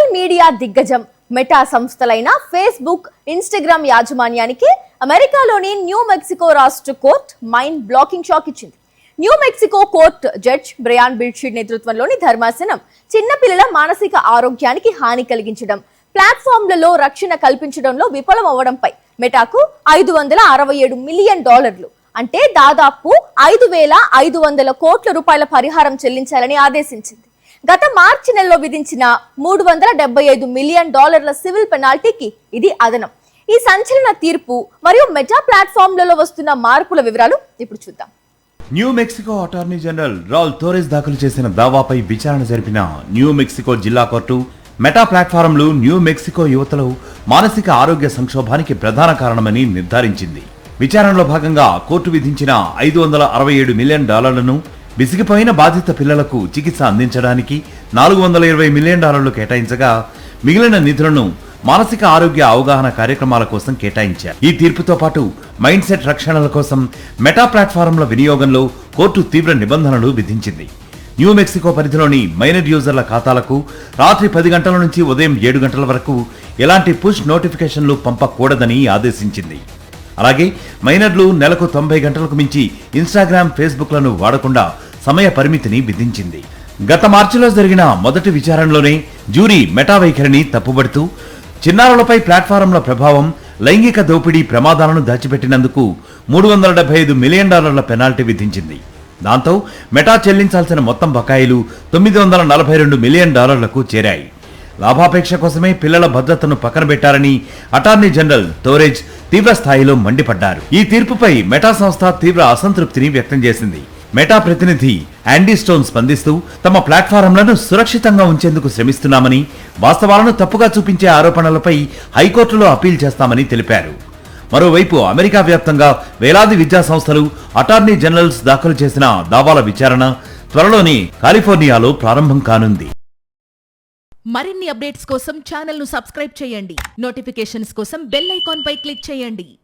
Social media దిగ్గజం Meta సంస్థలైన Facebook, Instagram యాజమాన్యానికి అమెరికాలోని న్యూ మెక్సికో రాష్ట్ర కోర్టు మైండ్ బ్లాకింగ్ షాక్ ఇచ్చింది. New Mexico court judge Bryan బిల్షీడ్ నేతృత్వంలోని ధర్మాసనం చిన్నపిల్లల మానసిక ఆరోగ్యానికి హాని కలిగించడం, ప్లాట్ఫామ్లలో రక్షణ కల్పించడంలో విఫలం అవ్వడంపై మెటాకు $567 మిలియన్ అంటే దాదాపు 5,500 కోట్ల రూపాయల పరిహారం చెల్లించాలని ఆదేశించింది. గత మార్చి నెలలో విధించిన $375 మిలియన్ సివిల్ పెనాల్టీకి ఇది అదనం. ఈ సంచలన తీర్పు మరియు మెటా ప్లాట్ఫామ్లలో వస్తున్న మార్పుల వివరాలు ఇప్పుడు చూద్దాం. న్యూ మెక్సికో అటార్నీ జనరల్ రాల్ తోరెస్ దాఖలు చేసిన దావాపై విచారణ జరిపిన న్యూ మెక్సికో జిల్లా కోర్టు మెటా ప్లాట్ఫారంలు న్యూ మెక్సికో యువతలో మానసిక ఆరోగ్య సంక్షోభానికి ప్రధాన కారణమని నిర్ధారించింది. విచారణలో భాగంగా కోర్టు విధించిన $567 మిలియన్ విసిగిపోయిన బాధిత పిల్లలకు చికిత్స అందించడానికి $420 మిలియన్ కేటాయించగా మిగిలిన నిధులను మానసిక ఆరోగ్య అవగాహన కార్యక్రమాల కోసం కేటాయించారు. ఈ తీర్పుతో పాటు మైండ్ సెట్ రక్షణల కోసం మెటా ప్లాట్ఫారంల వినియోగంలో కోర్టు తీవ్ర నిబంధనలు విధించింది. న్యూ మెక్సికో పరిధిలోని మైనర్ యూజర్ల ఖాతాలకు రాత్రి 10 గంటల నుంచి ఉదయం 7 గంటల వరకు ఎలాంటి పుష్ నోటిఫికేషన్లు పంపకూడదని ఆదేశించింది. అలాగే మైనర్లు నెలకు 90 గంటలకు మించి ఇన్స్టాగ్రామ్, ఫేస్బుక్లను వాడకుండా సమయ పరిమితిని విధించింది. గత మార్చిలో జరిగిన మొదటి విచారణలోనే జ్యూరీ మెటా వైఖరిని తప్పుబడుతూ చిన్నారులపై ప్లాట్ఫారంల ప్రభావం, లైంగిక దోపిడీ ప్రమాదాలను దాచిపెట్టినందుకు $375 మిలియన్ పెనాల్టీ విధించింది. దాంతో మెటా చెల్లించాల్సిన మొత్తం బకాయిలు $942 మిలియన్ చేరాయి. లాభాపేక్ష కోసమే పిల్లల భద్రతను పక్కన పెట్టారని అటార్నీ జనరల్ తోరెజ్ తీవ్ర స్థాయిలో మండిపడ్డారు. ఈ తీర్పుపై మెటా సంస్థ తీవ్ర అసంతృప్తిని వ్యక్తం చేసింది. మెటా ప్రతినిధి యాండీ స్టోన్ స్పందిస్తూ తమ ప్లాట్ఫారంలను సురక్షితంగా ఉంచేందుకు శ్రమిస్తున్నామని, వాస్తవాలను తప్పుగా చూపించే ఆరోపణలపై హైకోర్టులో అప్పీల్ చేస్తామని తెలిపారు. మరోవైపు అమెరికా వ్యాప్తంగా వేలాది విద్యా సంస్థలు, అటార్నీ జనరల్స్ దాఖలు చేసిన దావాల విచారణ త్వరలోనే కాలిఫోర్నియాలో ప్రారంభం కానుంది. మరిన్ని అప్డేట్స్ కోసం ఛానల్ ను సబ్స్క్రైబ్ చేయండి. నోటిఫికేషన్స్ కోసం బెల్ ఐకాన్ పై క్లిక్ చేయండి.